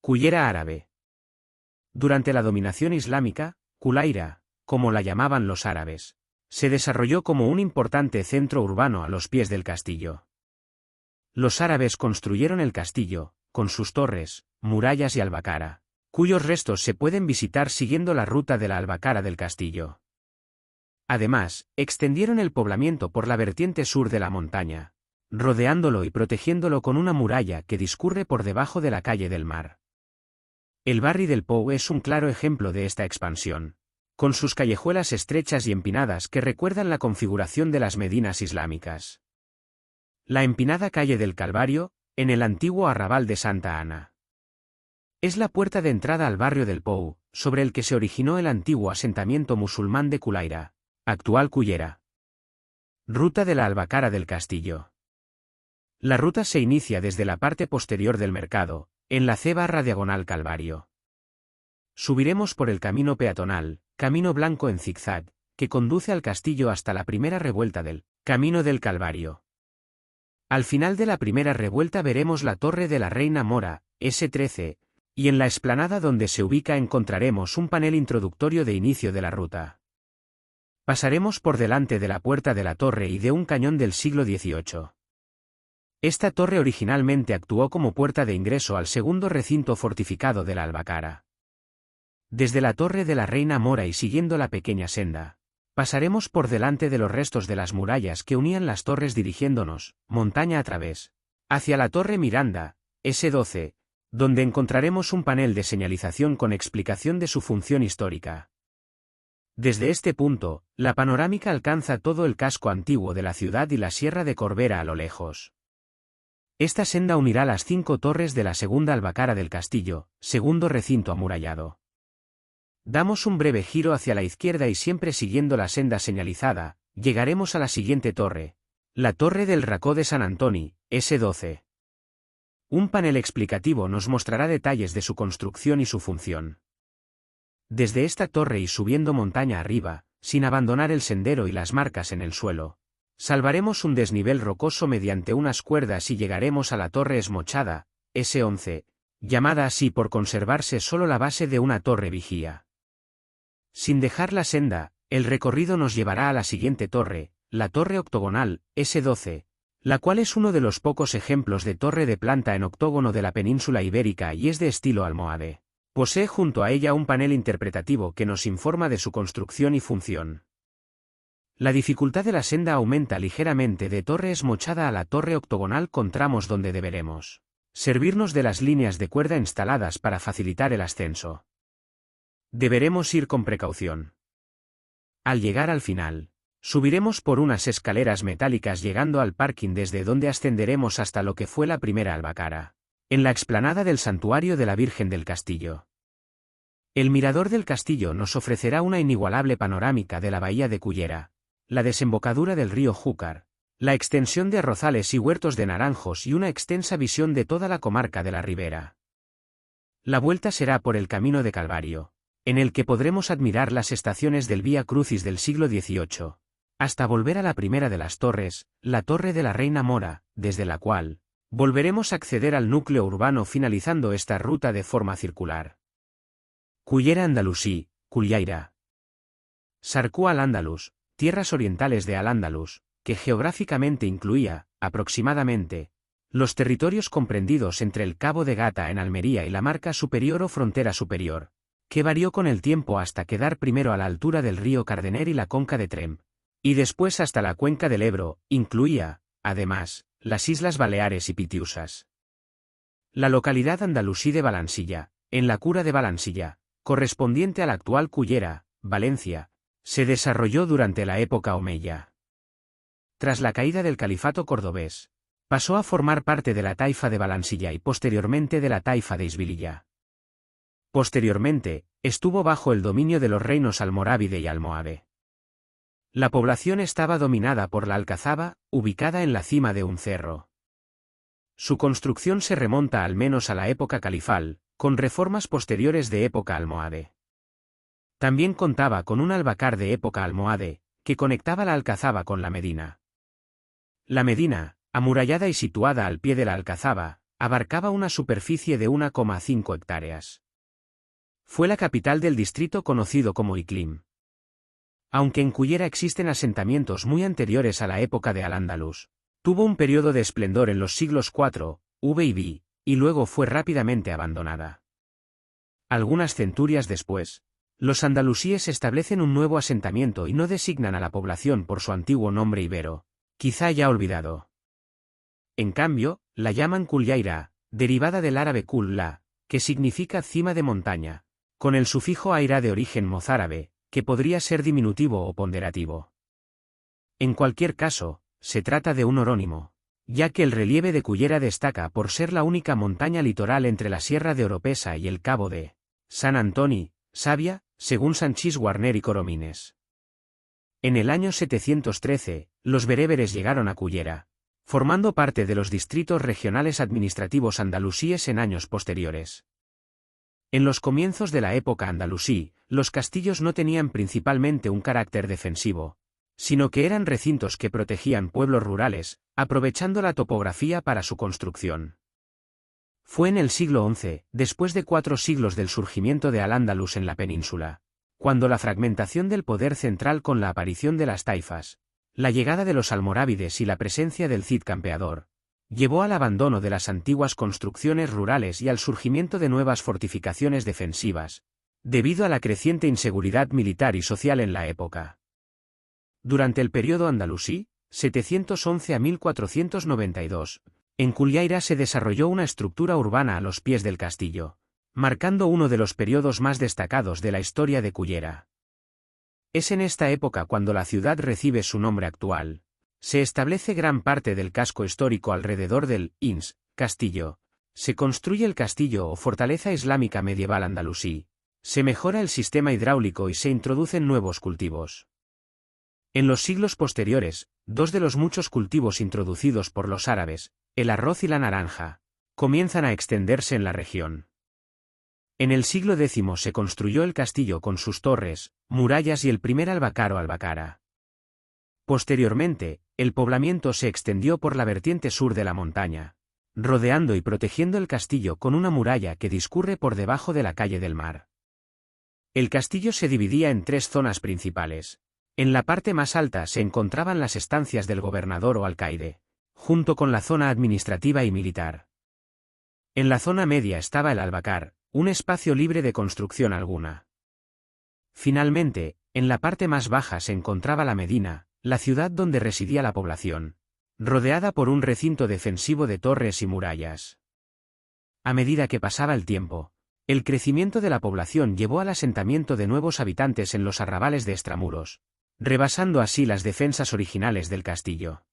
Cullera árabe. Durante la dominación islámica, Culaira, como la llamaban los árabes, se desarrolló como un importante centro urbano a los pies del castillo. Los árabes construyeron el castillo, con sus torres, murallas y albacara, cuyos restos se pueden visitar siguiendo la ruta de la albacara del castillo. Además, extendieron el poblamiento por la vertiente sur de la montaña, rodeándolo y protegiéndolo con una muralla que discurre por debajo de la calle del mar. El barri del Pou es un claro ejemplo de esta expansión, con sus callejuelas estrechas y empinadas que recuerdan la configuración de las medinas islámicas. La empinada calle del Calvario, en el antiguo arrabal de Santa Ana, es la puerta de entrada al barrio del Pou, sobre el que se originó el antiguo asentamiento musulmán de Culaira, actual Cullera. Ruta de la albacara del castillo. La ruta se inicia desde la parte posterior del mercado, en la C/diagonal Calvario. Subiremos por el camino peatonal, camino blanco en zigzag, que conduce al castillo hasta la primera revuelta del Camino del Calvario. Al final de la primera revuelta veremos la Torre de la Reina Mora, S13, y en la explanada donde se ubica encontraremos un panel introductorio de inicio de la ruta. Pasaremos por delante de la puerta de la torre y de un cañón del siglo XVIII. Esta torre originalmente actuó como puerta de ingreso al segundo recinto fortificado de la albacara. Desde la Torre de la Reina Mora y siguiendo la pequeña senda, pasaremos por delante de los restos de las murallas que unían las torres dirigiéndonos, montaña a través, hacia la Torre Miranda, S12, donde encontraremos un panel de señalización con explicación de su función histórica. Desde este punto, la panorámica alcanza todo el casco antiguo de la ciudad y la Sierra de Corbera a lo lejos. Esta senda unirá las 5 torres de la segunda albacara del castillo, segundo recinto amurallado. Damos un breve giro hacia la izquierda y siempre siguiendo la senda señalizada, llegaremos a la siguiente torre, la Torre del Racó de Sant Antoni, S12. Un panel explicativo nos mostrará detalles de su construcción y su función. Desde esta torre y subiendo montaña arriba, sin abandonar el sendero y las marcas en el suelo, salvaremos un desnivel rocoso mediante unas cuerdas y llegaremos a la Torre Esmochada, S11, llamada así por conservarse solo la base de una torre vigía. Sin dejar la senda, el recorrido nos llevará a la siguiente torre, la Torre Octogonal, S12, la cual es uno de los pocos ejemplos de torre de planta en octógono de la península ibérica y es de estilo almohade. Posee junto a ella un panel interpretativo que nos informa de su construcción y función. La dificultad de la senda aumenta ligeramente de Torre Esmochada a la Torre Octogonal con tramos donde deberemos servirnos de las líneas de cuerda instaladas para facilitar el ascenso. Deberemos ir con precaución. Al llegar al final, subiremos por unas escaleras metálicas llegando al parking desde donde ascenderemos hasta lo que fue la primera albacara, en la explanada del Santuario de la Virgen del Castillo. El mirador del castillo nos ofrecerá una inigualable panorámica de la bahía de Cullera, la desembocadura del río Júcar, la extensión de arrozales y huertos de naranjos y una extensa visión de toda la comarca de la Ribera. La vuelta será por el Camino de Calvario, en el que podremos admirar las estaciones del Vía Crucis del siglo XVIII, hasta volver a la primera de las torres, la Torre de la Reina Mora, desde la cual volveremos a acceder al núcleo urbano finalizando esta ruta de forma circular. Cullera Andalusí, Cullaira. Sarcú al-Ándalus, tierras orientales de Al-Ándalus, que geográficamente incluía, aproximadamente, los territorios comprendidos entre el Cabo de Gata en Almería y la Marca Superior o Frontera Superior, que varió con el tiempo hasta quedar primero a la altura del río Cardener y la conca de Tremp, y después hasta la cuenca del Ebro, incluía, además, las Islas Baleares y Pitiusas. La localidad andalusí de Balansilla, en la Cura de Balansilla, correspondiente a la actual Cullera, Valencia, se desarrolló durante la época omeya. Tras la caída del califato cordobés, pasó a formar parte de la taifa de Balansilla y posteriormente de la taifa de Isbililla. Posteriormente, estuvo bajo el dominio de los reinos almorávide y almohade. La población estaba dominada por la alcazaba, ubicada en la cima de un cerro. Su construcción se remonta al menos a la época califal, con reformas posteriores de época almohade. También contaba con un albacar de época almohade, que conectaba la alcazaba con la medina. La medina, amurallada y situada al pie de la alcazaba, Abarcaba una superficie de 1,5 hectáreas. Fue la capital del distrito conocido como Iklim. Aunque en Cullera existen asentamientos muy anteriores a la época de Al-Ándalus, tuvo un periodo de esplendor en los siglos IV, V y V, y luego fue rápidamente abandonada. Algunas centurias después, los andalusíes establecen un nuevo asentamiento y no designan a la población por su antiguo nombre ibero, quizá ya olvidado. En cambio, la llaman Kulyaira, derivada del árabe kul-la, que significa cima de montaña, con el sufijo aira de origen mozárabe, que podría ser diminutivo o ponderativo. En cualquier caso, se trata de un orónimo, ya que el relieve de Cullera destaca por ser la única montaña litoral entre la Sierra de Oropesa y el Cabo de San Antoni, Sabia, según Sanchís Guarner y Coromines. En el año 713, los bereberes llegaron a Cullera, formando parte de los distritos regionales administrativos andalusíes en años posteriores. En los comienzos de la época andalusí, los castillos no tenían principalmente un carácter defensivo, sino que eran recintos que protegían pueblos rurales, aprovechando la topografía para su construcción. Fue en el siglo XI, después de 4 siglos del surgimiento de Al-Ándalus en la península, cuando la fragmentación del poder central con la aparición de las taifas, la llegada de los almorávides y la presencia del Cid campeador, llevó al abandono de las antiguas construcciones rurales y al surgimiento de nuevas fortificaciones defensivas, debido a la creciente inseguridad militar y social en la época. Durante el periodo andalusí, 711 a 1492, en Kulyaira se desarrolló una estructura urbana a los pies del castillo, marcando uno de los periodos más destacados de la historia de Cullera. Es en esta época cuando la ciudad recibe su nombre actual. Se establece gran parte del casco histórico alrededor del Ins, castillo. Se construye el castillo o fortaleza islámica medieval andalusí. Se mejora el sistema hidráulico y se introducen nuevos cultivos. En los siglos posteriores, 2 de los muchos cultivos introducidos por los árabes, el arroz y la naranja, comienzan a extenderse en la región. En el siglo X se construyó el castillo con sus torres, murallas y el primer albacar o albacara. Posteriormente, el poblamiento se extendió por la vertiente sur de la montaña, rodeando y protegiendo el castillo con una muralla que discurre por debajo de la calle del mar. El castillo se dividía en 3 zonas principales. En la parte más alta se encontraban las estancias del gobernador o alcaide, junto con la zona administrativa y militar. En la zona media estaba el albacar, un espacio libre de construcción alguna. Finalmente, en la parte más baja se encontraba la Medina, la ciudad donde residía la población, rodeada por un recinto defensivo de torres y murallas. A medida que pasaba el tiempo, el crecimiento de la población llevó al asentamiento de nuevos habitantes en los arrabales de extramuros, rebasando así las defensas originales del castillo.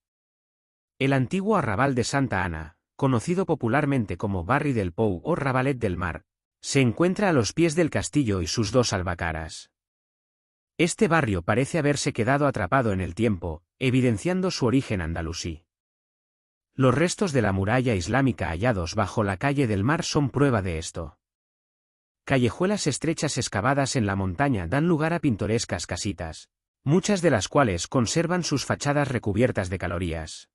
El antiguo arrabal de Santa Ana, conocido popularmente como Barri del Pou o Rabalet del Mar, se encuentra a los pies del castillo y sus 2 albacaras. Este barrio parece haberse quedado atrapado en el tiempo, evidenciando su origen andalusí. Los restos de la muralla islámica hallados bajo la calle del Mar son prueba de esto. Callejuelas estrechas excavadas en la montaña dan lugar a pintorescas casitas, muchas de las cuales conservan sus fachadas recubiertas de calorías.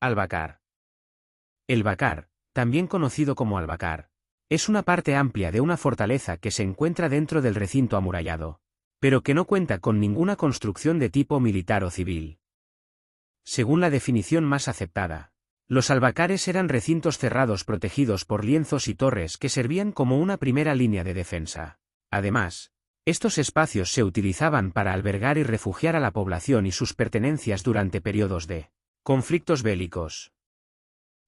Albacar. El bacar, también conocido como albacar, es una parte amplia de una fortaleza que se encuentra dentro del recinto amurallado, pero que no cuenta con ninguna construcción de tipo militar o civil. Según la definición más aceptada, los albacares eran recintos cerrados protegidos por lienzos y torres que servían como una primera línea de defensa. Además, estos espacios se utilizaban para albergar y refugiar a la población y sus pertenencias durante periodos de conflictos bélicos.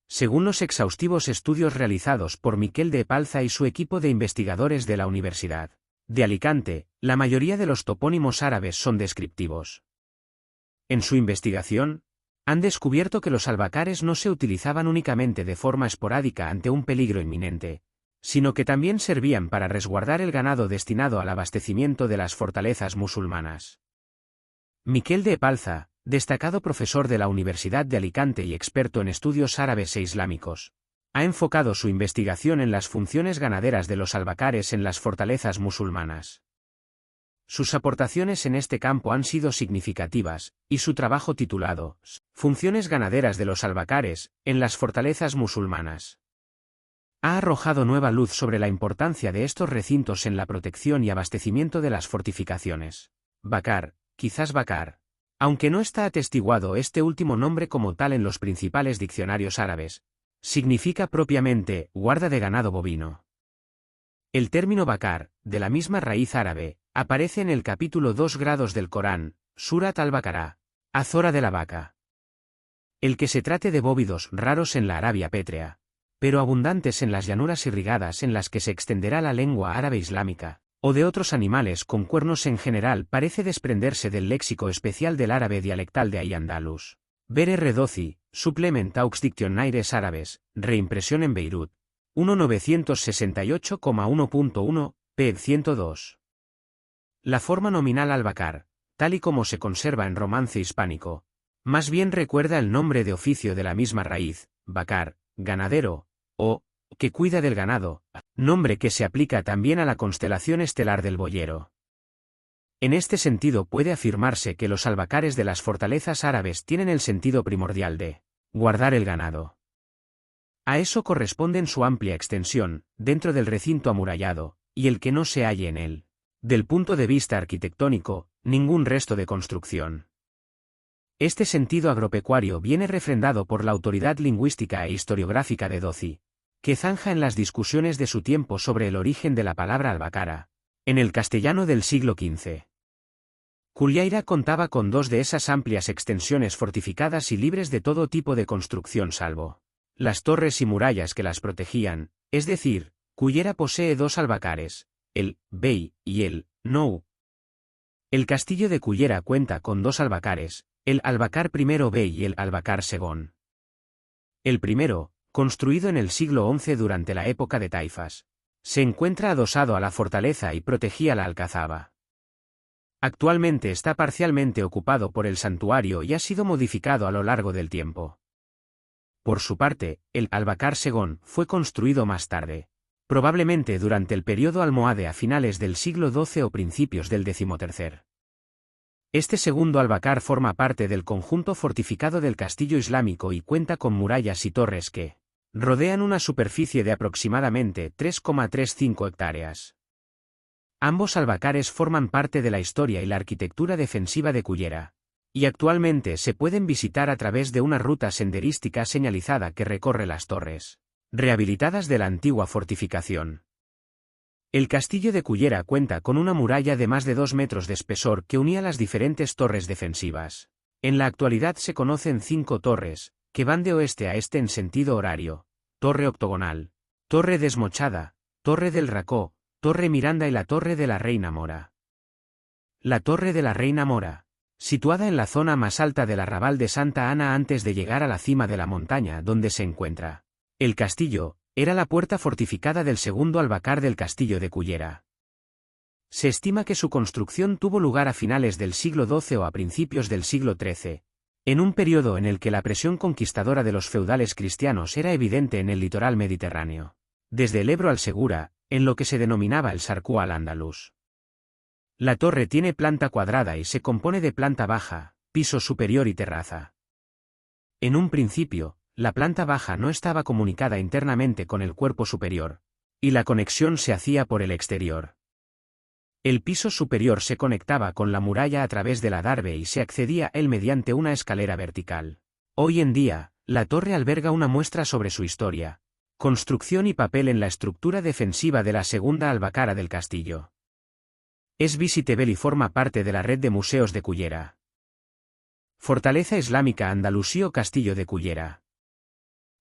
Según los exhaustivos estudios realizados por Miquel de Epalza y su equipo de investigadores de la Universidad de Alicante, la mayoría de los topónimos árabes son descriptivos. En su investigación, han descubierto que los albacares no se utilizaban únicamente de forma esporádica ante un peligro inminente, sino que también servían para resguardar el ganado destinado al abastecimiento de las fortalezas musulmanas. Miquel de Epalza, destacado profesor de la Universidad de Alicante y experto en estudios árabes e islámicos, ha enfocado su investigación en las funciones ganaderas de los albacares en las fortalezas musulmanas. Sus aportaciones en este campo han sido significativas, y su trabajo titulado Funciones ganaderas de los albacares en las fortalezas musulmanas ha arrojado nueva luz sobre la importancia de estos recintos en la protección y abastecimiento de las fortificaciones. Bakar, quizás Bakar. Aunque no está atestiguado este último nombre como tal en los principales diccionarios árabes, significa propiamente guarda de ganado bovino. El término Bakar, de la misma raíz árabe, aparece en el capítulo 2 grados del Corán, Surat al-Baqarah, Azora de la vaca. El que se trate de bóvidos raros en la Arabia pétrea, pero abundantes en las llanuras irrigadas en las que se extenderá la lengua árabe islámica, o de otros animales con cuernos en general, parece desprenderse del léxico especial del árabe dialectal de Ay-Andalus. Ver R. Doci, Supplement aux Dictionnaires Árabes, reimpresión en Beirut, 1968,1.1, p. 102. La forma nominal al-Bakar, tal y como se conserva en romance hispánico, más bien recuerda el nombre de oficio de la misma raíz, Bakar, ganadero, o que cuida del ganado, nombre que se aplica también a la constelación estelar del Boyero. En este sentido puede afirmarse que los albacares de las fortalezas árabes tienen el sentido primordial de guardar el ganado. A eso corresponden su amplia extensión, dentro del recinto amurallado, y el que no se halle en él, del punto de vista arquitectónico, ningún resto de construcción. Este sentido agropecuario viene refrendado por la autoridad lingüística e historiográfica de Doci, que zanja en las discusiones de su tiempo sobre el origen de la palabra albacara, en el castellano del siglo XV. Culiaira contaba con dos de esas amplias extensiones fortificadas y libres de todo tipo de construcción salvo las torres y murallas que las protegían, es decir, Cullera posee dos albacares, el Bey y el Nou. El castillo de Cullera cuenta con dos albacares, el albacar I Bey y el albacar Segón. El primero, construido en el siglo XI durante la época de Taifas, se encuentra adosado a la fortaleza y protegía la alcazaba. Actualmente está parcialmente ocupado por el santuario y ha sido modificado a lo largo del tiempo. Por su parte, el albacar Segón fue construido más tarde, probablemente durante el período almohade a finales del siglo XII o principios del XIII. Este segundo albacar forma parte del conjunto fortificado del castillo islámico y cuenta con murallas y torres que rodean una superficie de aproximadamente 3,35 hectáreas. Ambos albacares forman parte de la historia y la arquitectura defensiva de Cullera, y actualmente se pueden visitar a través de una ruta senderística señalizada que recorre las torres rehabilitadas de la antigua fortificación. El castillo de Cullera cuenta con una muralla de más de 2 metros de espesor que unía las diferentes torres defensivas. En la actualidad se conocen 5 torres, que van de oeste a este en sentido horario: Torre Octogonal, Torre Desmochada, Torre del Racó, Torre Miranda y la Torre de la Reina Mora. La Torre de la Reina Mora, situada en la zona más alta del arrabal de Santa Ana antes de llegar a la cima de la montaña donde se encuentra el castillo, era la puerta fortificada del segundo albacar del castillo de Cullera. Se estima que su construcción tuvo lugar a finales del siglo XII o a principios del siglo XIII, en un periodo en el que la presión conquistadora de los feudales cristianos era evidente en el litoral mediterráneo, desde el Ebro al Segura, en lo que se denominaba el Sarkú al-Andalus. La torre tiene planta cuadrada y se compone de planta baja, piso superior y terraza. En un principio, la planta baja no estaba comunicada internamente con el cuerpo superior, y la conexión se hacía por el exterior. El piso superior se conectaba con la muralla a través del adarve y se accedía a él mediante una escalera vertical. Hoy en día, la torre alberga una muestra sobre su historia, construcción y papel en la estructura defensiva de la segunda albacara del castillo. Es visitable y forma parte de la red de museos de Cullera. Fortaleza Islámica Andalusí Castillo de Cullera.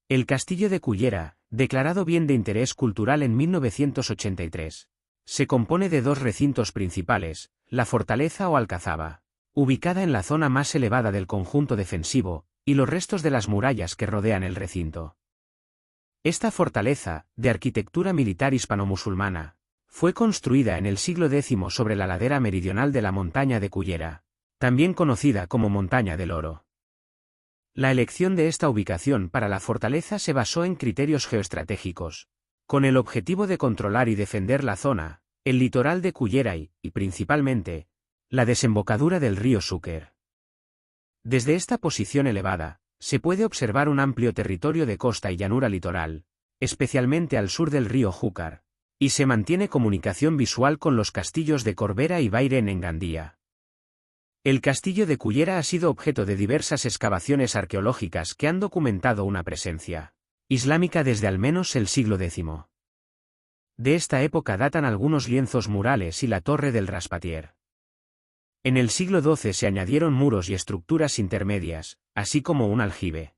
El Castillo de Cullera, declarado bien de interés cultural en 1983, se compone de dos recintos principales, la fortaleza o alcazaba, ubicada en la zona más elevada del conjunto defensivo, y los restos de las murallas que rodean el recinto. Esta fortaleza, de arquitectura militar hispano-musulmana, fue construida en el siglo X sobre la ladera meridional de la montaña de Cullera, también conocida como Montaña del Oro. La elección de esta ubicación para la fortaleza se basó en criterios geoestratégicos, con el objetivo de controlar y defender la zona, el litoral de Cullera y, principalmente, la desembocadura del río Xúquer. Desde esta posición elevada, se puede observar un amplio territorio de costa y llanura litoral, especialmente al sur del río Júcar, y se mantiene comunicación visual con los castillos de Corbera y Bairen en Gandía. El castillo de Cullera ha sido objeto de diversas excavaciones arqueológicas que han documentado una presencia islámica desde al menos el siglo X. De esta época datan algunos lienzos murales y la torre del Raspatier. En el siglo XII se añadieron muros y estructuras intermedias, así como un aljibe.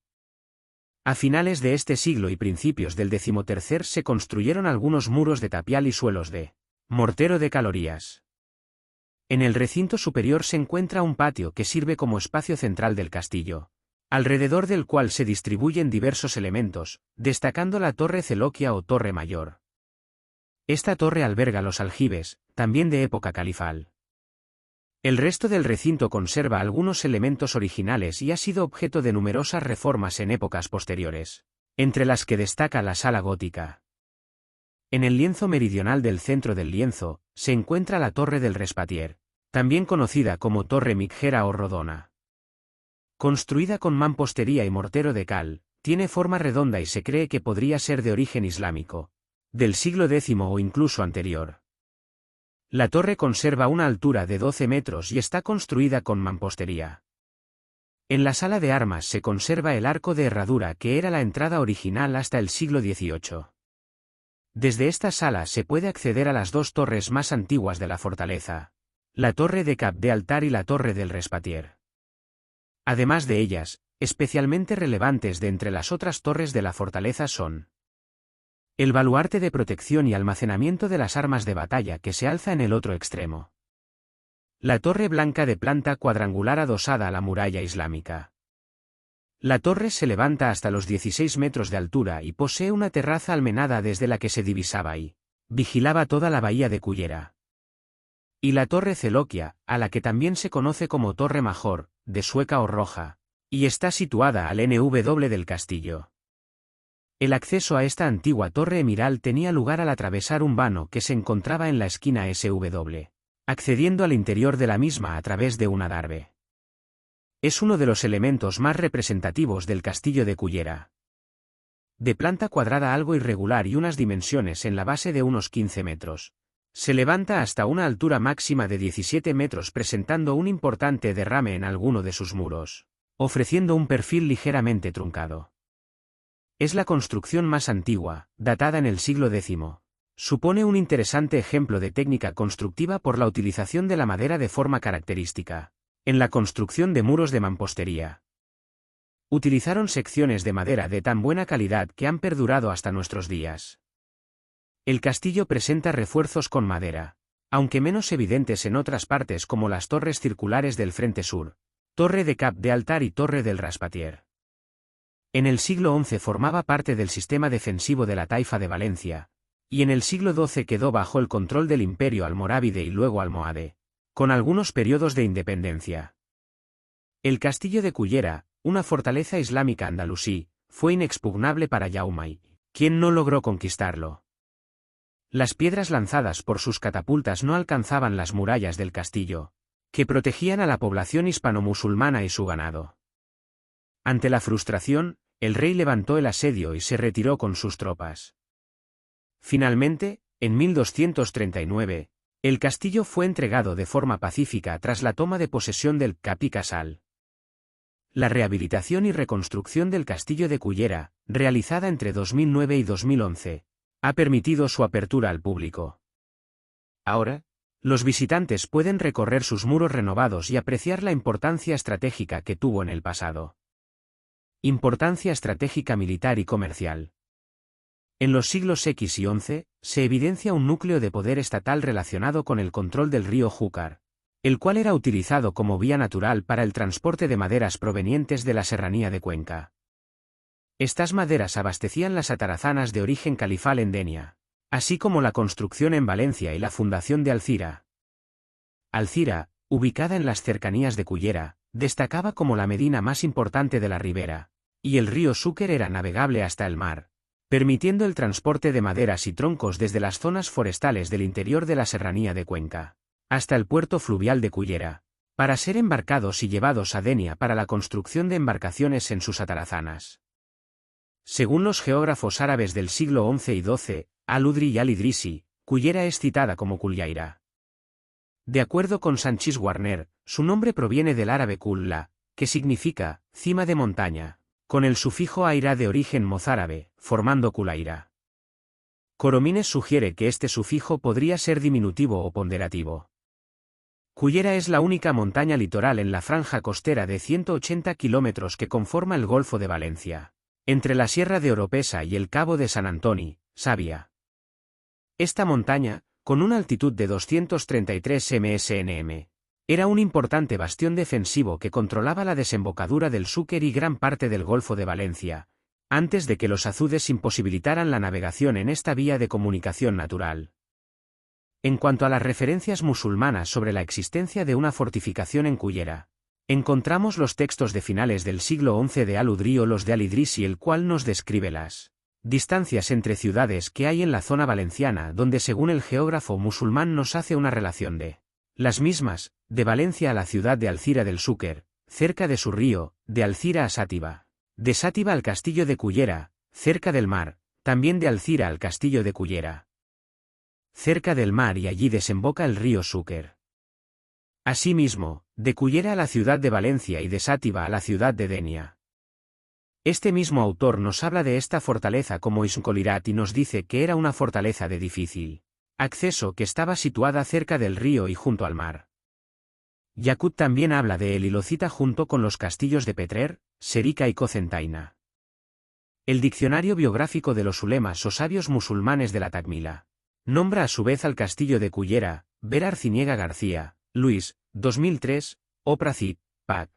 A finales de este siglo y principios del XIII se construyeron algunos muros de tapial y suelos de mortero de calorías. En el recinto superior se encuentra un patio que sirve como espacio central del castillo, alrededor del cual se distribuyen diversos elementos, destacando la torre celoquia o torre mayor. Esta torre alberga los aljibes, también de época califal. El resto del recinto conserva algunos elementos originales y ha sido objeto de numerosas reformas en épocas posteriores, entre las que destaca la sala gótica. En el lienzo meridional del centro del lienzo, se encuentra la torre del Respatier, también conocida como torre mixgera o rodona. Construida con mampostería y mortero de cal, tiene forma redonda y se cree que podría ser de origen islámico, del siglo X o incluso anterior. La torre conserva una altura de 12 metros y está construida con mampostería. En la sala de armas se conserva el arco de herradura que era la entrada original hasta el siglo XVIII. Desde esta sala se puede acceder a las dos torres más antiguas de la fortaleza, la torre de Cap de Altar y la torre del Respatier. Además de ellas, especialmente relevantes de entre las otras torres de la fortaleza son el baluarte de protección y almacenamiento de las armas de batalla que se alza en el otro extremo. La torre blanca de planta cuadrangular adosada a la muralla islámica. La torre se levanta hasta los 16 metros de altura y posee una terraza almenada desde la que se divisaba y vigilaba toda la bahía de Cullera. Y la torre celoquia, a la que también se conoce como torre major, de sueca o roja, y está situada al NW del castillo. El acceso a esta antigua torre emiral tenía lugar al atravesar un vano que se encontraba en la esquina SW, accediendo al interior de la misma a través de un adarve. Es uno de los elementos más representativos del castillo de Cullera. De planta cuadrada algo irregular y unas dimensiones en la base de unos 15 metros. Se levanta hasta una altura máxima de 17 metros presentando un importante derrame en alguno de sus muros, ofreciendo un perfil ligeramente truncado. Es la construcción más antigua, datada en el siglo X. Supone un interesante ejemplo de técnica constructiva por la utilización de la madera de forma característica, en la construcción de muros de mampostería. Utilizaron secciones de madera de tan buena calidad que han perdurado hasta nuestros días. El castillo presenta refuerzos con madera, aunque menos evidentes en otras partes como las torres circulares del frente sur, torre de Cap de Altar y torre del Raspatier. En el siglo XI formaba parte del sistema defensivo de la taifa de Valencia, y en el siglo XII quedó bajo el control del imperio almorávide y luego almohade, con algunos periodos de independencia. El castillo de Cullera, una fortaleza islámica andalusí, fue inexpugnable para Jaume, quien no logró conquistarlo. Las piedras lanzadas por sus catapultas no alcanzaban las murallas del castillo, que protegían a la población hispano-musulmana y su ganado. Ante la frustración, el rey levantó el asedio y se retiró con sus tropas. Finalmente, en 1239, el castillo fue entregado de forma pacífica tras la toma de posesión del Capí Casal. La rehabilitación y reconstrucción del castillo de Cullera, realizada entre 2009 y 2011, ha permitido su apertura al público. Ahora, los visitantes pueden recorrer sus muros renovados y apreciar la importancia estratégica que tuvo en el pasado. Importancia estratégica militar y comercial. En los siglos X y XI, se evidencia un núcleo de poder estatal relacionado con el control del río Júcar, el cual era utilizado como vía natural para el transporte de maderas provenientes de la serranía de Cuenca. Estas maderas abastecían las atarazanas de origen califal en Denia, así como la construcción en Valencia y la fundación de Alcira. Alcira, ubicada en las cercanías de Cullera, destacaba como la medina más importante de la ribera, y el río Xúquer era navegable hasta el mar, permitiendo el transporte de maderas y troncos desde las zonas forestales del interior de la serranía de Cuenca hasta el puerto fluvial de Cullera, para ser embarcados y llevados a Denia para la construcción de embarcaciones en sus atarazanas. Según los geógrafos árabes del siglo XI y XII, al-Udri y al-Idrisi, Cullera es citada como Kulyaira. De acuerdo con Sanchis Warner, su nombre proviene del árabe kulla, que significa cima de montaña, con el sufijo aira de origen mozárabe, formando Kulaira. Coromines sugiere que este sufijo podría ser diminutivo o ponderativo. Cullera es la única montaña litoral en la franja costera de 180 kilómetros que conforma el Golfo de Valencia, entre la Sierra de Oropesa y el Cabo de San Antoni, Sabia. Esta montaña, con una altitud de 233 msnm, era un importante bastión defensivo que controlaba la desembocadura del Xúquer y gran parte del Golfo de Valencia, antes de que los azudes imposibilitaran la navegación en esta vía de comunicación natural. En cuanto a las referencias musulmanas sobre la existencia de una fortificación en Cullera, encontramos los textos de finales del siglo XI de al-Udri o los de al-Idrisi, el cual nos describe las distancias entre ciudades que hay en la zona valenciana, donde según el geógrafo musulmán nos hace una relación de las mismas, de Valencia a la ciudad de Alcira del Xúquer, cerca de su río, de Alcira a Sátiva, de Sátiva al castillo de Cullera, cerca del mar, también de Alcira al castillo de Cullera, cerca del mar, y allí desemboca el río Xúquer. Asimismo, de Cullera a la ciudad de Valencia y de Sátiva a la ciudad de Denia. Este mismo autor nos habla de esta fortaleza como Isncolirat y nos dice que era una fortaleza de difícil acceso que estaba situada cerca del río y junto al mar. Yakut también habla de él y lo cita junto con los castillos de Petrer, Serica y Cocentaina. El diccionario biográfico de los ulemas o sabios musulmanes de la Takmila nombra a su vez al castillo de Cullera, ver Arciniega García, Luis, 2003, Opra Cit, Pac.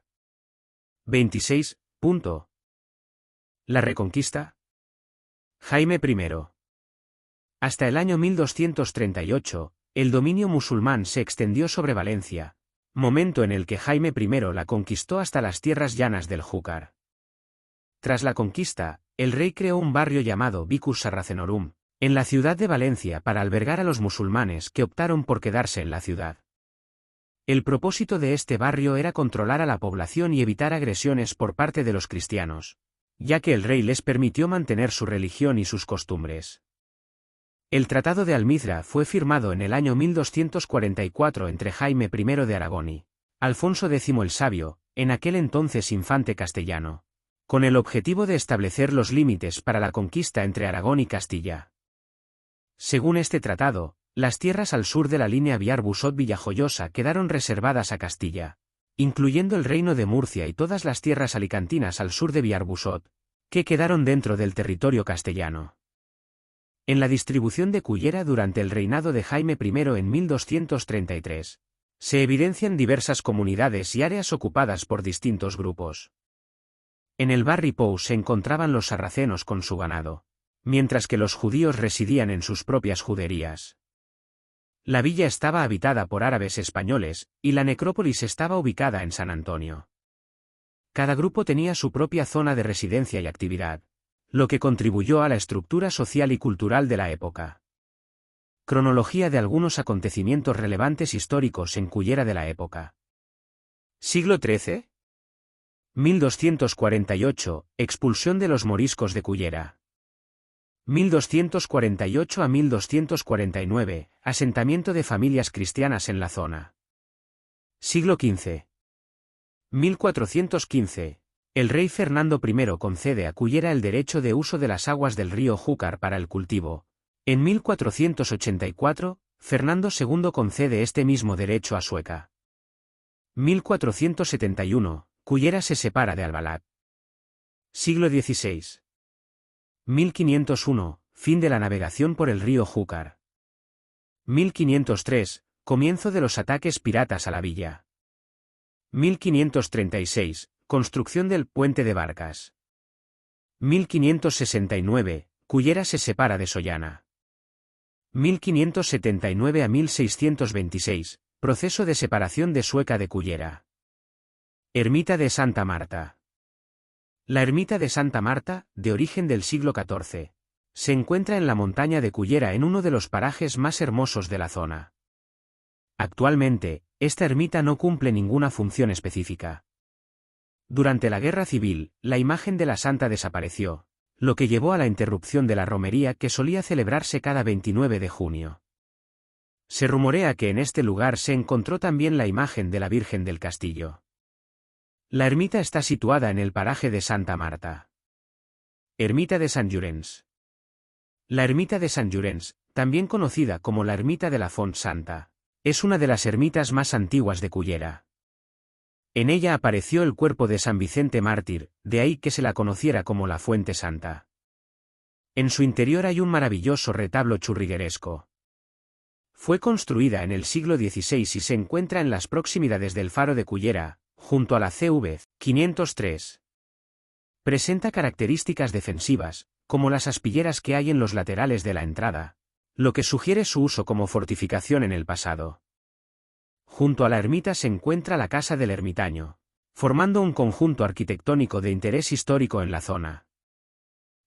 26. La Reconquista. Jaime I. Hasta el año 1238, el dominio musulmán se extendió sobre Valencia, momento en el que Jaime I la conquistó hasta las tierras llanas del Júcar. Tras la conquista, el rey creó un barrio llamado Vicus Sarracenorum, en la ciudad de Valencia para albergar a los musulmanes que optaron por quedarse en la ciudad. El propósito de este barrio era controlar a la población y evitar agresiones por parte de los cristianos, ya que el rey les permitió mantener su religión y sus costumbres. El Tratado de Almizra fue firmado en el año 1244 entre Jaime I de Aragón y Alfonso X el Sabio, en aquel entonces infante castellano, con el objetivo de establecer los límites para la conquista entre Aragón y Castilla. Según este tratado, las tierras al sur de la línea Biar-Busot-Villajoyosa quedaron reservadas a Castilla, incluyendo el reino de Murcia y todas las tierras alicantinas al sur de Biar-Busot, que quedaron dentro del territorio castellano. En la distribución de Cullera durante el reinado de Jaime I en 1233, se evidencian diversas comunidades y áreas ocupadas por distintos grupos. En el Barri Pou se encontraban los sarracenos con su ganado, mientras que los judíos residían en sus propias juderías. La villa estaba habitada por árabes españoles, y la necrópolis estaba ubicada en San Antonio. Cada grupo tenía su propia zona de residencia y actividad, lo que contribuyó a la estructura social y cultural de la época. Cronología de algunos acontecimientos relevantes históricos en Cullera de la época. Siglo XIII. 1248, expulsión de los moriscos de Cullera. 1248 a 1249, asentamiento de familias cristianas en la zona. Siglo XV. 1415. El rey Fernando I concede a Cullera el derecho de uso de las aguas del río Júcar para el cultivo. En 1484, Fernando II concede este mismo derecho a Sueca. 1471, Cullera se separa de Albalat. Siglo XVI. 1501, fin de la navegación por el río Júcar. 1503, comienzo de los ataques piratas a la villa. 1536, construcción del puente de barcas. 1569, Cullera se separa de Sollana. 1579 a 1626, proceso de separación de Sueca de Cullera. Ermita de Santa Marta. La ermita de Santa Marta, de origen del siglo XIV, Se encuentra en la montaña de Cullera, en uno de los parajes más hermosos de la zona. Actualmente, esta ermita no cumple ninguna función específica. Durante la Guerra Civil, la imagen de la santa desapareció, lo que llevó a la interrupción de la romería que solía celebrarse cada 29 de junio. Se rumorea que en este lugar se encontró también la imagen de la Virgen del Castillo. La ermita está situada en el paraje de Santa Marta. Ermita de Sant Llorenç. La ermita de Sant Llorenç, también conocida como la ermita de la Font Santa, es una de las ermitas más antiguas de Cullera. En ella apareció el cuerpo de San Vicente Mártir, de ahí que se la conociera como la Fuente Santa. En su interior hay un maravilloso retablo churrigueresco. Fue construida en el siglo XVI y se encuentra en las proximidades del Faro de Cullera, junto a la CV 503. Presenta características defensivas, como las aspilleras que hay en los laterales de la entrada, lo que sugiere su uso como fortificación en el pasado. Junto a la ermita se encuentra la Casa del Ermitaño, formando un conjunto arquitectónico de interés histórico en la zona.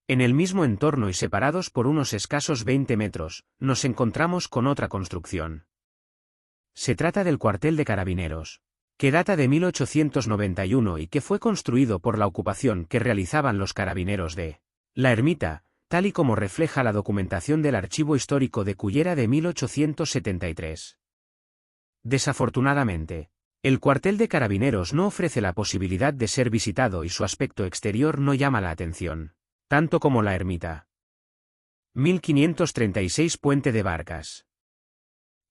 En el mismo entorno y separados por unos escasos 20 metros, nos encontramos con otra construcción. Se trata del cuartel de carabineros, que data de 1891 y que fue construido por la ocupación que realizaban los carabineros de la ermita, tal y como refleja la documentación del Archivo Histórico de Cullera de 1873. Desafortunadamente, el cuartel de carabineros no ofrece la posibilidad de ser visitado y su aspecto exterior no llama la atención, tanto como la ermita. 1536 Puente de barcas.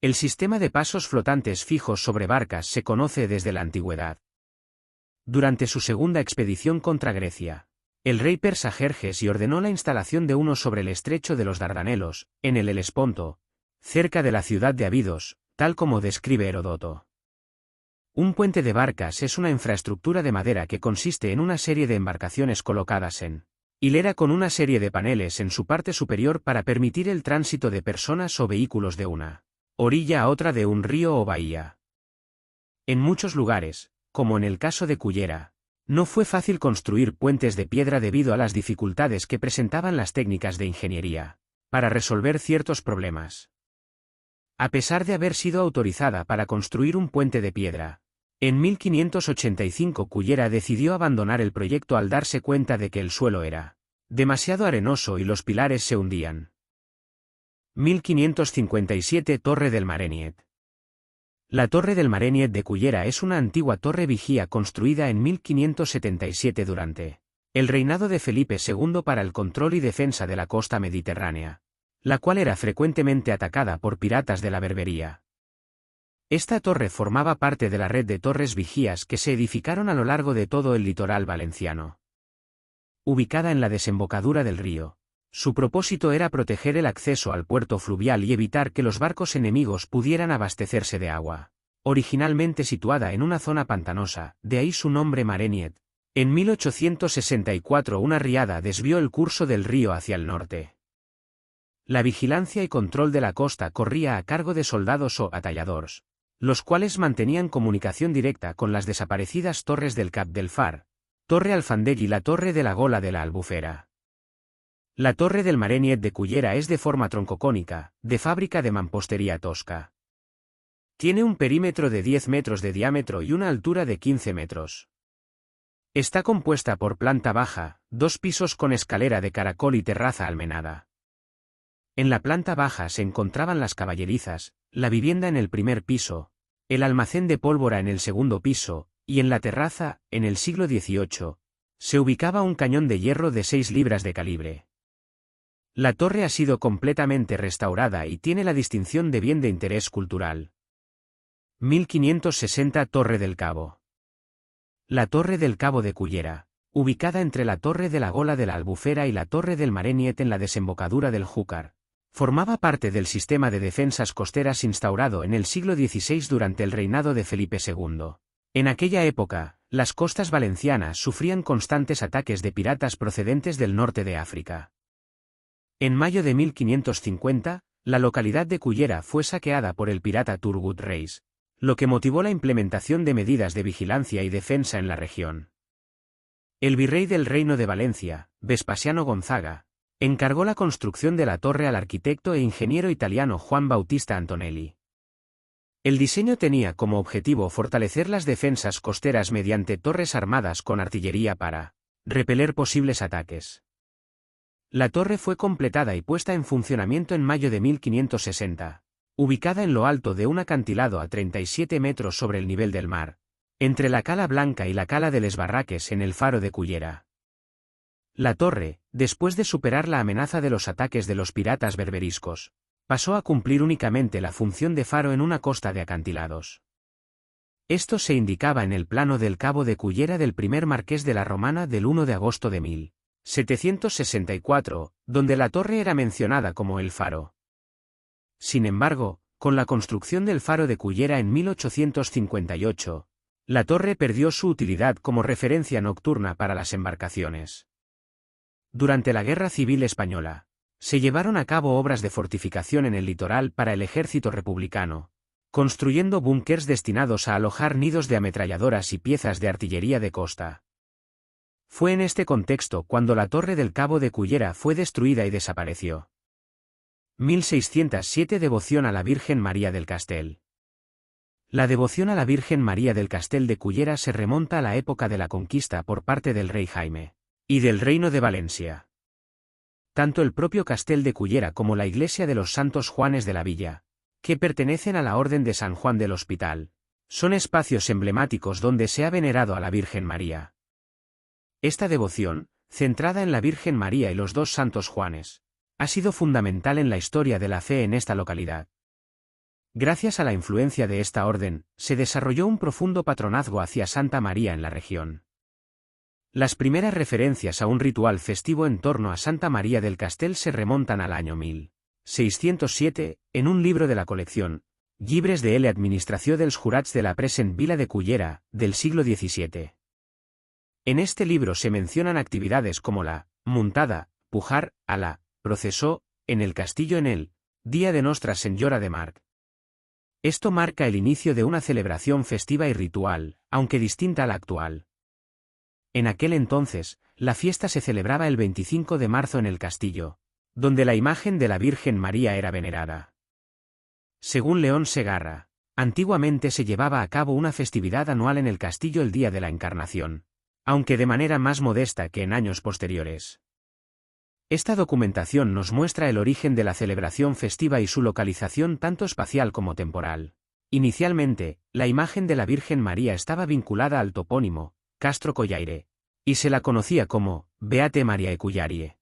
El sistema de pasos flotantes fijos sobre barcas se conoce desde la antigüedad. Durante su segunda expedición contra Grecia, el rey persa Jerjes ordenó la instalación de uno sobre el estrecho de los Dardanelos, en el Helesponto, cerca de la ciudad de Abidos, tal como describe Heródoto. Un puente de barcas es una infraestructura de madera que consiste en una serie de embarcaciones colocadas en hilera con una serie de paneles en su parte superior para permitir el tránsito de personas o vehículos de una orilla a otra de un río o bahía. En muchos lugares, como en el caso de Cullera, no fue fácil construir puentes de piedra debido a las dificultades que presentaban las técnicas de ingeniería para resolver ciertos problemas. A pesar de haber sido autorizada para construir un puente de piedra, en 1585 Cullera decidió abandonar el proyecto al darse cuenta de que el suelo era demasiado arenoso y los pilares se hundían. 1557 Torre del Mareniet. La Torre del Mareniet de Cullera es una antigua torre vigía construida en 1577 durante el reinado de Felipe II para el control y defensa de la costa mediterránea, la cual era frecuentemente atacada por piratas de la Berbería. Esta torre formaba parte de la red de torres vigías que se edificaron a lo largo de todo el litoral valenciano. Ubicada en la desembocadura del río, su propósito era proteger el acceso al puerto fluvial y evitar que los barcos enemigos pudieran abastecerse de agua. Originalmente situada en una zona pantanosa, de ahí su nombre Mareniet. En 1864 una riada desvió el curso del río hacia el norte. La vigilancia y control de la costa corría a cargo de soldados o atalladors, los cuales mantenían comunicación directa con las desaparecidas torres del Cap del Far, Torre Alfandell y la Torre de la Gola de la Albufera. La Torre del Mareniet de Cullera es de forma troncocónica, de fábrica de mampostería tosca. Tiene un perímetro de 10 metros de diámetro y una altura de 15 metros. Está compuesta por planta baja, 2 pisos con escalera de caracol y terraza almenada. En la planta baja se encontraban las caballerizas, la vivienda en el primer piso, el almacén de pólvora en el segundo piso, y en la terraza, en el siglo XVIII, se ubicaba un cañón de hierro de 6 libras de calibre. La torre ha sido completamente restaurada y tiene la distinción de bien de interés cultural. 1560 Torre del Cabo. La Torre del Cabo de Cullera, ubicada entre la Torre de la Gola de la Albufera y la Torre del Mareniet en la desembocadura del Júcar, formaba parte del sistema de defensas costeras instaurado en el siglo XVI durante el reinado de Felipe II. En aquella época, las costas valencianas sufrían constantes ataques de piratas procedentes del norte de África. En mayo de 1550, la localidad de Cullera fue saqueada por el pirata Turgut Reis, lo que motivó la implementación de medidas de vigilancia y defensa en la región. El virrey del Reino de Valencia, Vespasiano Gonzaga, Encargó la construcción de la torre al arquitecto e ingeniero italiano Juan Bautista Antonelli. El diseño tenía como objetivo fortalecer las defensas costeras mediante torres armadas con artillería para repeler posibles ataques. La torre fue completada y puesta en funcionamiento en mayo de 1560, ubicada en lo alto de un acantilado a 37 metros sobre el nivel del mar, entre la Cala Blanca y la Cala de Les Barraques en el faro de Cullera. La torre, después de superar la amenaza de los ataques de los piratas berberiscos, pasó a cumplir únicamente la función de faro en una costa de acantilados. Esto se indicaba en el plano del Cabo de Cullera del primer marqués de la Romana del 1 de agosto de 1764, donde la torre era mencionada como el faro. Sin embargo, con la construcción del faro de Cullera en 1858, la torre perdió su utilidad como referencia nocturna para las embarcaciones. Durante la Guerra Civil Española, se llevaron a cabo obras de fortificación en el litoral para el ejército republicano, construyendo búnkers destinados a alojar nidos de ametralladoras y piezas de artillería de costa. Fue en este contexto cuando la torre del Cabo de Cullera fue destruida y desapareció. 1607 Devoción a la Virgen María del Castell. La devoción a la Virgen María del Castell de Cullera se remonta a la época de la conquista por parte del rey Jaime y del Reino de Valencia. Tanto el propio Castell de Cullera como la iglesia de los Santos Juanes de la Villa, que pertenecen a la Orden de San Juan del Hospital, son espacios emblemáticos donde se ha venerado a la Virgen María. Esta devoción, centrada en la Virgen María y los dos Santos Juanes, ha sido fundamental en la historia de la fe en esta localidad. Gracias a la influencia de esta orden, se desarrolló un profundo patronazgo hacia Santa María en la región. Las primeras referencias a un ritual festivo en torno a Santa María del Castell se remontan al año 1607, en un libro de la colección Llibres de la Administració dels Jurats de la Present Vila de Cullera, del siglo XVII. En este libro se mencionan actividades como la muntada, pujar, a la procesó, en el castillo en el día de Nostra Senyora de March. Esto marca el inicio de una celebración festiva y ritual, aunque distinta a la actual. En aquel entonces, la fiesta se celebraba el 25 de marzo en el castillo, donde la imagen de la Virgen María era venerada. Según León Segarra, antiguamente se llevaba a cabo una festividad anual en el castillo el día de la Encarnación, aunque de manera más modesta que en años posteriores. Esta documentación nos muestra el origen de la celebración festiva y su localización tanto espacial como temporal. Inicialmente, la imagen de la Virgen María estaba vinculada al topónimo Castro Collaire, y se la conocía como Beate Mariae Cullarie.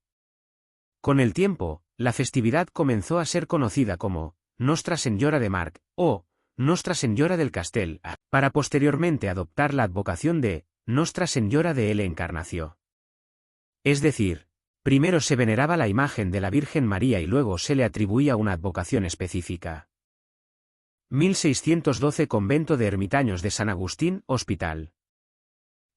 Con el tiempo, la festividad comenzó a ser conocida como Nostra Senyora de March o Nostra Senyora del Castell, para posteriormente adoptar la advocación de Nostra Senyora de la Encarnació. Es decir, primero se veneraba la imagen de la Virgen María y luego se le atribuía una advocación específica. 1612 Convento de Ermitaños de San Agustín, Hospital.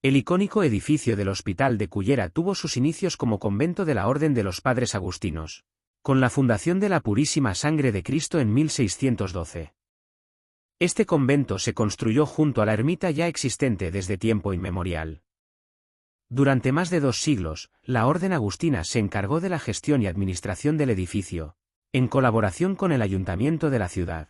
El icónico edificio del Hospital de Cullera tuvo sus inicios como convento de la Orden de los Padres Agustinos, con la fundación de la Purísima Sangre de Cristo en 1612. Este convento se construyó junto a la ermita ya existente desde tiempo inmemorial. Durante más de 2 siglos, la Orden Agustina se encargó de la gestión y administración del edificio, en colaboración con el ayuntamiento de la ciudad.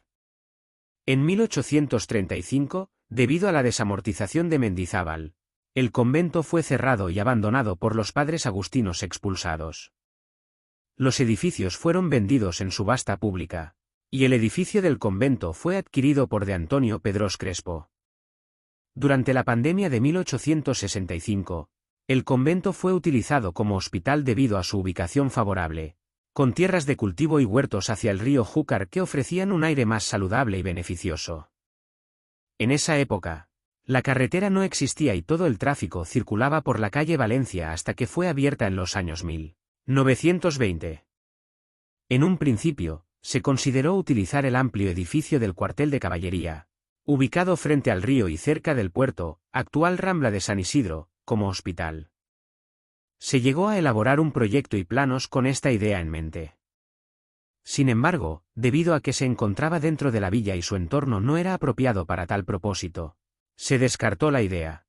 En 1835, debido a la desamortización de Mendizábal, el convento fue cerrado y abandonado por los padres agustinos expulsados. Los edificios fueron vendidos en subasta pública, y el edificio del convento fue adquirido por de Antonio Pedrós Crespo. Durante la pandemia de 1865, el convento fue utilizado como hospital debido a su ubicación favorable, con tierras de cultivo y huertos hacia el río Júcar que ofrecían un aire más saludable y beneficioso. En esa época, la carretera no existía y todo el tráfico circulaba por la calle Valencia hasta que fue abierta en los años 1920. En un principio, se consideró utilizar el amplio edificio del cuartel de caballería, ubicado frente al río y cerca del puerto, actual Rambla de San Isidro, como hospital. Se llegó a elaborar un proyecto y planos con esta idea en mente. Sin embargo, debido a que se encontraba dentro de la villa y su entorno no era apropiado para tal propósito, se descartó la idea.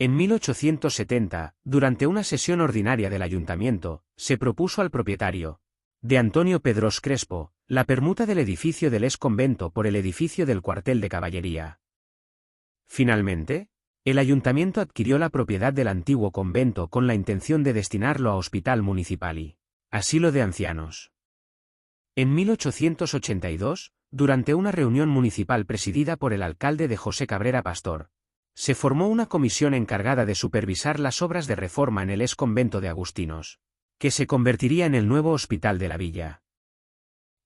En 1870, durante una sesión ordinaria del ayuntamiento, se propuso al propietario, de Antonio Pedros Crespo, la permuta del edificio del ex-convento por el edificio del cuartel de caballería. Finalmente, el ayuntamiento adquirió la propiedad del antiguo convento con la intención de destinarlo a hospital municipal y asilo de ancianos. En 1882, durante una reunión municipal presidida por el alcalde de José Cabrera Pastor, se formó una comisión encargada de supervisar las obras de reforma en el ex-convento de Agustinos, que se convertiría en el nuevo hospital de la villa.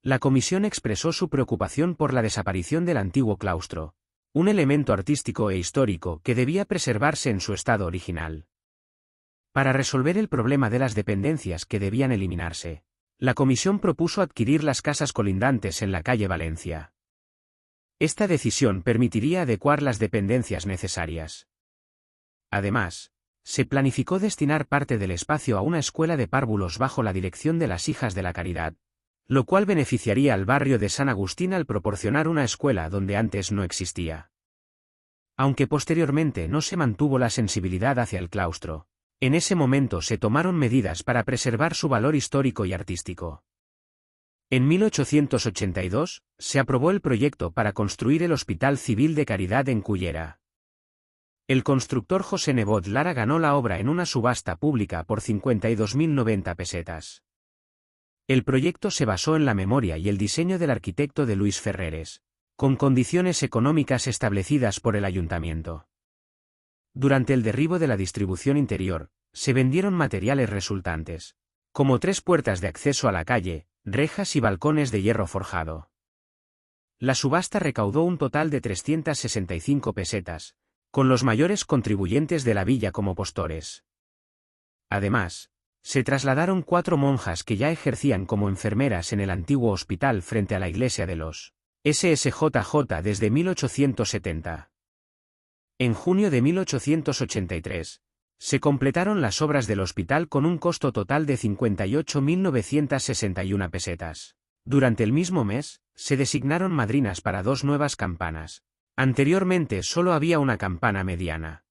La comisión expresó su preocupación por la desaparición del antiguo claustro, un elemento artístico e histórico que debía preservarse en su estado original. Para resolver el problema de las dependencias que debían eliminarse, la comisión propuso adquirir las casas colindantes en la calle Valencia. Esta decisión permitiría adecuar las dependencias necesarias. Además, se planificó destinar parte del espacio a una escuela de párvulos bajo la dirección de las Hijas de la Caridad, lo cual beneficiaría al barrio de San Agustín al proporcionar una escuela donde antes no existía. Aunque posteriormente no se mantuvo la sensibilidad hacia el claustro, en ese momento se tomaron medidas para preservar su valor histórico y artístico. En 1882, se aprobó el proyecto para construir el Hospital Civil de Caridad en Cullera. El constructor José Nebot Lara ganó la obra en una subasta pública por 52.090 pesetas. El proyecto se basó en la memoria y el diseño del arquitecto de Luis Ferreres, con condiciones económicas establecidas por el ayuntamiento. Durante el derribo de la distribución interior, se vendieron materiales resultantes, como 3 puertas de acceso a la calle, rejas y balcones de hierro forjado. La subasta recaudó un total de 365 pesetas, con los mayores contribuyentes de la villa como postores. Además, se trasladaron 4 monjas que ya ejercían como enfermeras en el antiguo hospital frente a la iglesia de los SSJJ desde 1870. En junio de 1883, se completaron las obras del hospital con un costo total de 58.961 pesetas. Durante el mismo mes, se designaron madrinas para 2 nuevas campanas. Anteriormente solo había una campana mediana.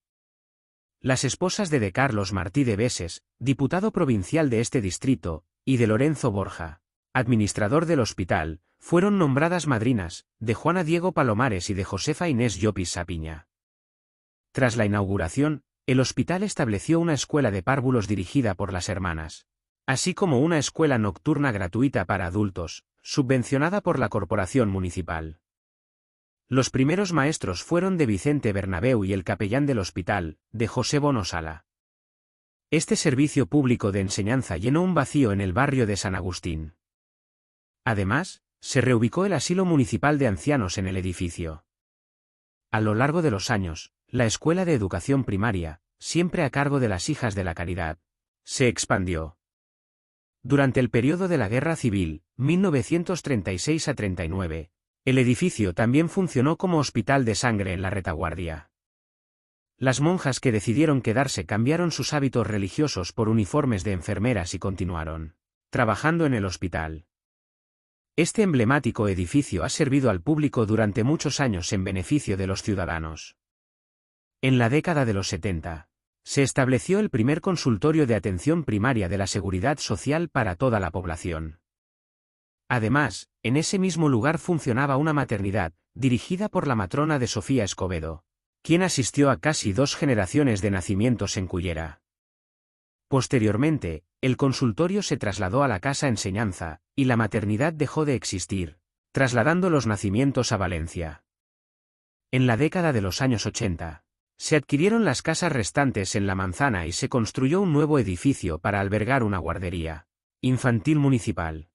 Las esposas de Carlos Martí de Beses, diputado provincial de este distrito, y de Lorenzo Borja, administrador del hospital, fueron nombradas madrinas, de Juana Diego Palomares y de Josefa Inés Llopis Sapiña. Tras la inauguración, el hospital estableció una escuela de párvulos dirigida por las hermanas, así como una escuela nocturna gratuita para adultos, subvencionada por la corporación municipal. Los primeros maestros fueron de Vicente Bernabeu y el capellán del hospital, de José Bono Sala. Este servicio público de enseñanza llenó un vacío en el barrio de San Agustín. Además, se reubicó el asilo municipal de ancianos en el edificio. A lo largo de los años, la escuela de educación primaria, siempre a cargo de las Hijas de la Caridad, se expandió. Durante el periodo de la Guerra Civil, 1936 a 39, el edificio también funcionó como hospital de sangre en la retaguardia. Las monjas que decidieron quedarse cambiaron sus hábitos religiosos por uniformes de enfermeras y continuaron trabajando en el hospital. Este emblemático edificio ha servido al público durante muchos años en beneficio de los ciudadanos. En la década de los 70, se estableció el primer consultorio de atención primaria de la Seguridad Social para toda la población. Además, en ese mismo lugar funcionaba una maternidad, dirigida por la matrona de Sofía Escobedo, quien asistió a casi 2 generaciones de nacimientos en Cullera. Posteriormente, el consultorio se trasladó a la casa enseñanza, y la maternidad dejó de existir, trasladando los nacimientos a Valencia. En la década de los años 80, se adquirieron las casas restantes en La Manzana y se construyó un nuevo edificio para albergar una guardería infantil municipal.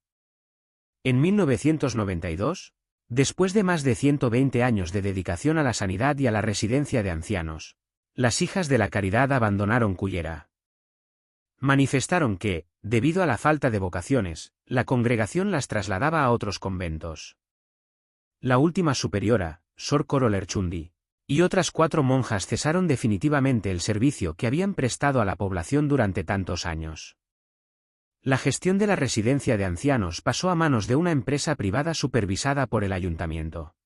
En 1992, después de más de 120 años de dedicación a la sanidad y a la residencia de ancianos, las Hijas de la Caridad abandonaron Cullera. Manifestaron que, debido a la falta de vocaciones, la congregación las trasladaba a otros conventos. La última superiora, Sor Coro Lerchundi, y otras 4 monjas cesaron definitivamente el servicio que habían prestado a la población durante tantos años. La gestión de la residencia de ancianos pasó a manos de una empresa privada supervisada por el ayuntamiento.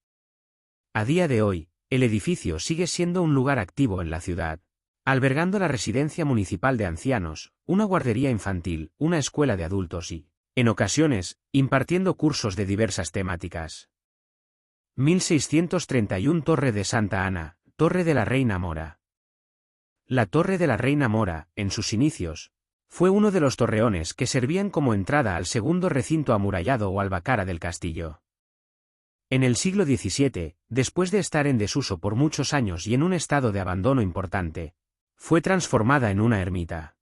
A día de hoy, el edificio sigue siendo un lugar activo en la ciudad. albergando la residencia municipal de ancianos, una guardería infantil, una escuela de adultos y, en ocasiones, impartiendo cursos de diversas temáticas. 1631 Torre de Santa Ana, Torre de la Reina Mora. La Torre de la Reina Mora, en sus inicios, fue uno de los torreones que servían como entrada al segundo recinto amurallado o albacara del castillo. En el siglo XVII, después de estar en desuso por muchos años y en un estado de abandono importante, fue transformada en una ermita.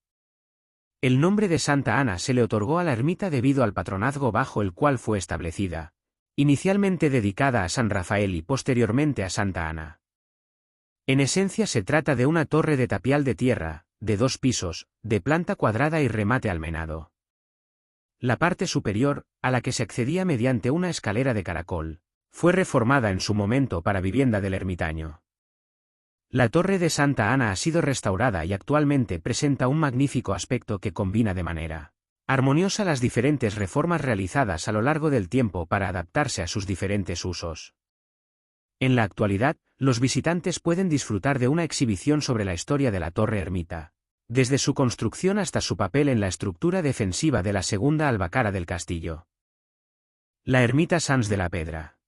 El nombre de Santa Ana se le otorgó a la ermita debido al patronazgo bajo el cual fue establecida, inicialmente dedicada a San Rafael y posteriormente a Santa Ana. En esencia se trata de una torre de tapial de tierra, de 2 pisos, de planta cuadrada y remate almenado. La parte superior, a la que se accedía mediante una escalera de caracol, fue reformada en su momento para vivienda del ermitaño. La torre de Santa Ana ha sido restaurada y actualmente presenta un magnífico aspecto que combina de manera armoniosa las diferentes reformas realizadas a lo largo del tiempo para adaptarse a sus diferentes usos. En la actualidad, los visitantes pueden disfrutar de una exhibición sobre la historia de la torre ermita, desde su construcción hasta su papel en la estructura defensiva de la segunda albacara del castillo. La ermita Sans de la Pedra.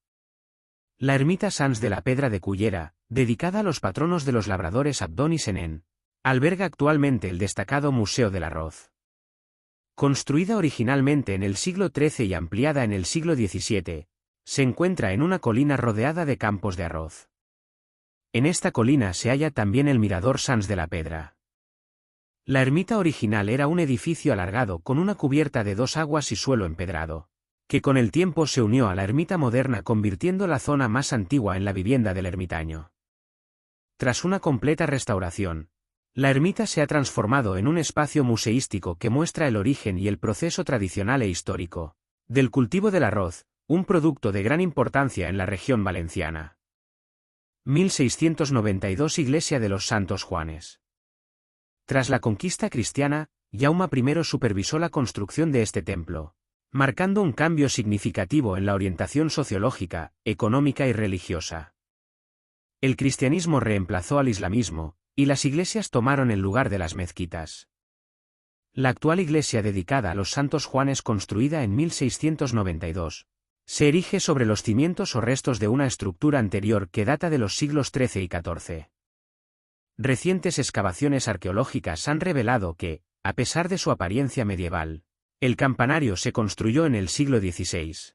La ermita Sans de la Pedra de Cullera, dedicada a los patronos de los labradores Abdón y Senén, alberga actualmente el destacado Museo del Arroz. Construida originalmente en el siglo XIII y ampliada en el siglo XVII, se encuentra en una colina rodeada de campos de arroz. En esta colina se halla también el mirador Sans de la Pedra. La ermita original era un edificio alargado con una cubierta de 2 aguas y suelo empedrado, que con el tiempo se unió a la ermita moderna convirtiendo la zona más antigua en la vivienda del ermitaño. Tras una completa restauración, la ermita se ha transformado en un espacio museístico que muestra el origen y el proceso tradicional e histórico del cultivo del arroz, un producto de gran importancia en la región valenciana. 1692 Iglesia de los Santos Juanes. Tras la conquista cristiana, Jaume I supervisó la construcción de este templo, marcando un cambio significativo en la orientación sociológica, económica y religiosa. El cristianismo reemplazó al islamismo, y las iglesias tomaron el lugar de las mezquitas. La actual iglesia dedicada a los Santos Juanes, construida en 1692, se erige sobre los cimientos o restos de una estructura anterior que data de los siglos XIII y XIV. Recientes excavaciones arqueológicas han revelado que, a pesar de su apariencia medieval, el campanario se construyó en el siglo XVI.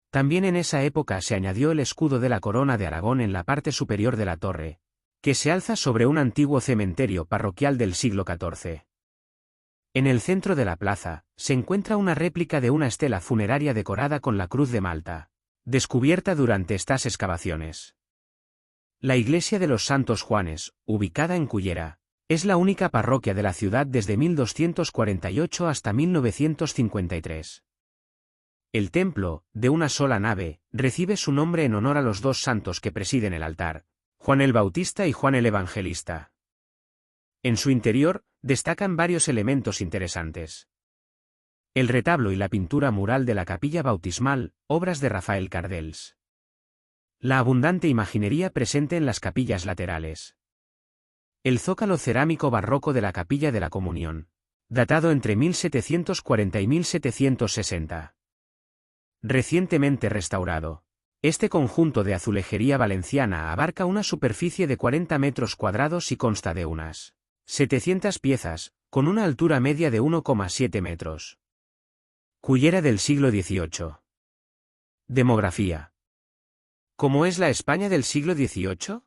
También en esa época se añadió el escudo de la corona de Aragón en la parte superior de la torre, que se alza sobre un antiguo cementerio parroquial del siglo XIV. En el centro de la plaza, se encuentra una réplica de una estela funeraria decorada con la Cruz de Malta, descubierta durante estas excavaciones. La iglesia de los Santos Juanes, ubicada en Cullera, es la única parroquia de la ciudad desde 1248 hasta 1953. El templo, de una sola nave, recibe su nombre en honor a los 2 santos que presiden el altar, Juan el Bautista y Juan el Evangelista. En su interior, destacan varios elementos interesantes. El retablo y la pintura mural de la capilla bautismal, obras de Rafael Cardels. La abundante imaginería presente en las capillas laterales. El zócalo cerámico barroco de la capilla de la Comunión, datado entre 1740 y 1760. Recientemente restaurado. Este conjunto de azulejería valenciana abarca una superficie de 40 metros cuadrados y consta de unas 700 piezas, con una altura media de 1,7 metros. Cullera del siglo XVIII. Demografía. ¿Cómo es la España del siglo XVIII?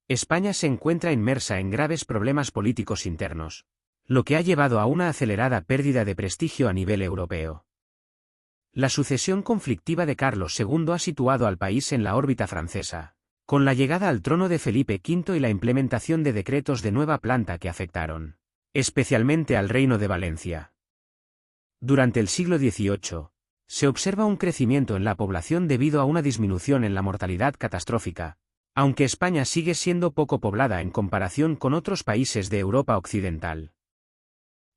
España se encuentra inmersa en graves problemas políticos internos, lo que ha llevado a una acelerada pérdida de prestigio a nivel europeo. La sucesión conflictiva de Carlos II ha situado al país en la órbita francesa, con la llegada al trono de Felipe V y la implementación de decretos de nueva planta que afectaron, especialmente al Reino de Valencia. Durante el siglo XVIII, se observa un crecimiento en la población debido a una disminución en la mortalidad catastrófica, aunque España sigue siendo poco poblada en comparación con otros países de Europa occidental.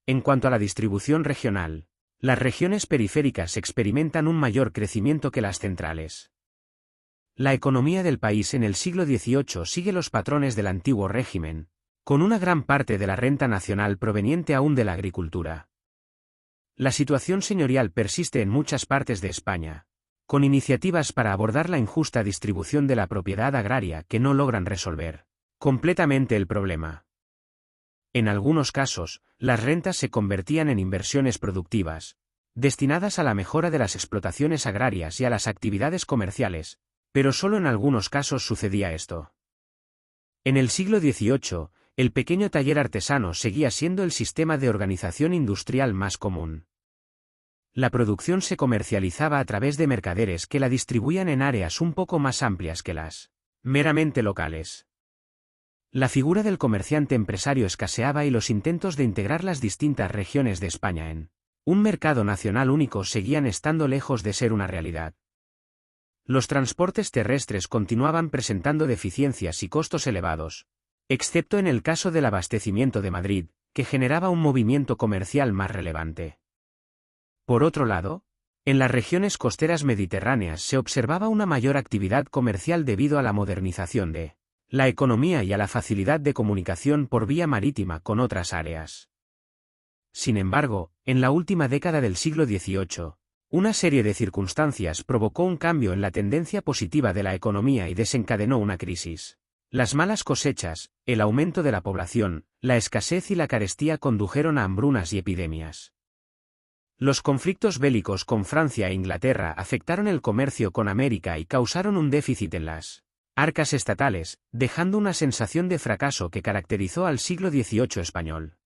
En cuanto a la distribución regional, las regiones periféricas experimentan un mayor crecimiento que las centrales. La economía del país en el siglo XVIII sigue los patrones del antiguo régimen, con una gran parte de la renta nacional proveniente aún de la agricultura. La situación señorial persiste en muchas partes de España, con iniciativas para abordar la injusta distribución de la propiedad agraria que no logran resolver completamente el problema. En algunos casos, las rentas se convertían en inversiones productivas, destinadas a la mejora de las explotaciones agrarias y a las actividades comerciales, pero solo en algunos casos sucedía esto. En el siglo XVIII, el pequeño taller artesano seguía siendo el sistema de organización industrial más común. La producción se comercializaba a través de mercaderes que la distribuían en áreas un poco más amplias que las meramente locales. La figura del comerciante empresario escaseaba y los intentos de integrar las distintas regiones de España en un mercado nacional único seguían estando lejos de ser una realidad. Los transportes terrestres continuaban presentando deficiencias y costos elevados, excepto en el caso del abastecimiento de Madrid, que generaba un movimiento comercial más relevante. Por otro lado, en las regiones costeras mediterráneas se observaba una mayor actividad comercial debido a la modernización de la economía y a la facilidad de comunicación por vía marítima con otras áreas. Sin embargo, en la última década del siglo XVIII, una serie de circunstancias provocó un cambio en la tendencia positiva de la economía y desencadenó una crisis. Las malas cosechas, el aumento de la población, la escasez y la carestía condujeron a hambrunas y epidemias. Los conflictos bélicos con Francia e Inglaterra afectaron el comercio con América y causaron un déficit en las arcas estatales, dejando una sensación de fracaso que caracterizó al siglo XVIII español.